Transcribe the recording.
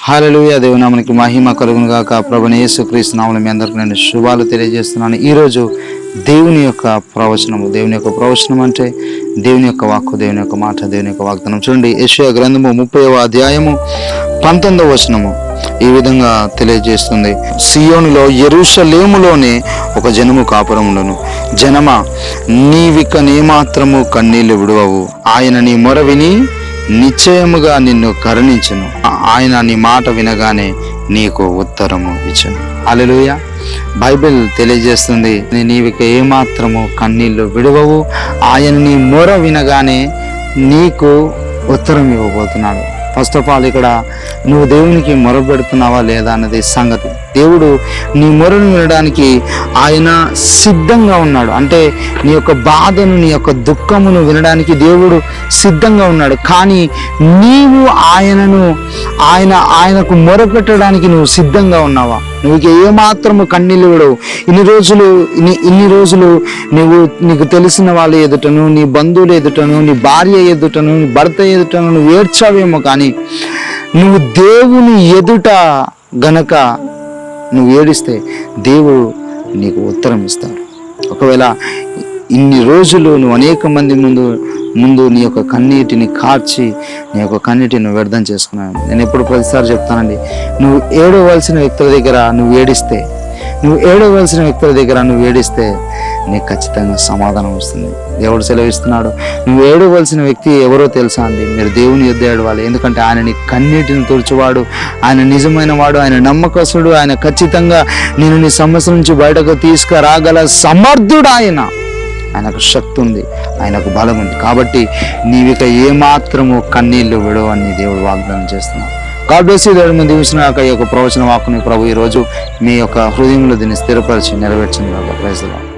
హల్లెలూయా. దేవుని నామమునకి మహిమ కలుగును గాక. ప్రభువైన యేసుక్రీస్తు నామములో మీ అందరికీ నేను శుభాలు తెలియజేస్తున్నాను. ఈరోజు దేవుని యొక్క ప్రవచనం అంటే దేవుని యొక్క వాక్కు, దేవుని యొక్క మాట, దేవుని యొక్క వాగ్దానం. చూడండి, యెషయా గ్రంథము 30వ అధ్యాయము 19వ వచనము ఈ విధంగా తెలియజేస్తుంది. సియోనులో, యెరూషలేములోనే ఒక జనము కాపురం ఉండును. జనమా, నీవిక నేమాత్రము కన్నీళ్లు విడువవు. ఆయన నీ మొర విని నిశ్చయముగా నిన్ను కరుణించును. ఆయన నీ మాట వినగానే నీకు ఉత్తరము ఇచ్చును. హల్లెలూయా. బైబిల్ తెలియజేస్తుంది, నీవిక ఏమాత్రము కన్నీళ్లు విడువవు. ఆయన నీ మొర వినగానే నీకు ఉత్తరం ఇవ్వబోతున్నాడు. ఫస్ట్ ఆఫ్ ఆల్, ఇక్కడ నువ్వు దేవునికి మొర పెడుతున్నావా లేదా అన్నది సంగతి. దేవుడు నీ మొరను వినడానికి ఆయన సిద్ధంగా ఉన్నాడు. అంటే నీ యొక్క బాధను, నీ యొక్క దుఃఖమును వినడానికి దేవుడు సిద్ధంగా ఉన్నాడు. కానీ నీవు ఆయనకు మొరపెట్టడానికి నువ్వు సిద్ధంగా ఉన్నావా? నువ్వు ఏమాత్రము కన్నీళ్ళు విడవు. ఇన్ని రోజులు నీకు తెలిసిన వాళ్ళ ఎదుటను, నీ బంధువుల ఎదుటను, నీ భార్య ఎదుటను, నీ భర్త ఎదుటను నువ్వు ఏడ్చావేమో. కానీ నువ్వు దేవుని ఎదుట గనక నువ్వు ఏడిస్తే దేవుడు నీకు ఉత్తరం ఇస్తాడు. ఒకవేళ ఇన్ని రోజులు నువ్వు అనేక మంది ముందు నీ యొక్క కన్నీటిని కార్చి నీ యొక్క కన్నీటిని వ్యర్థం చేసుకున్నాను. నేను ఎప్పుడు ప్రతిసారి చెప్తానండి, నువ్వు ఏడవలసిన వ్యక్తుల దగ్గర నువ్వు ఏడిస్తే నీకు ఖచ్చితంగా సమాధానం వస్తుంది. దేవుడు సెలవిస్తున్నాడు, నువ్వు ఏడవలసిన వ్యక్తి ఎవరో తెలుసా అండి? మీరు దేవుని యొద్ద ఏడవాలి. ఎందుకంటే ఆయన నీ కన్నీటిని తుడుచువాడు, ఆయన నిజమైన వాడు, ఆయన నమ్మకస్తుడు, ఆయన ఖచ్చితంగా నేను నీ సమస్య నుంచి బయటకు తీసుకురాగల సమర్థుడు. ఆయనకు శక్తి ఉంది, ఆయనకు బలం ఉంది. కాబట్టి నీవిక ఏమాత్రము కన్నీళ్లు విడవని దేవుడు వాగ్దానం చేస్తున్నాడు. God bless you. దేవుడు దీవించిన ఈ యొక్క ప్రవచన వాక్కుని ప్రభు ఈరోజు మీ యొక్క హృదయంలో దీన్ని స్థిరపరిచి నెరవేర్చింది. Praise the lord.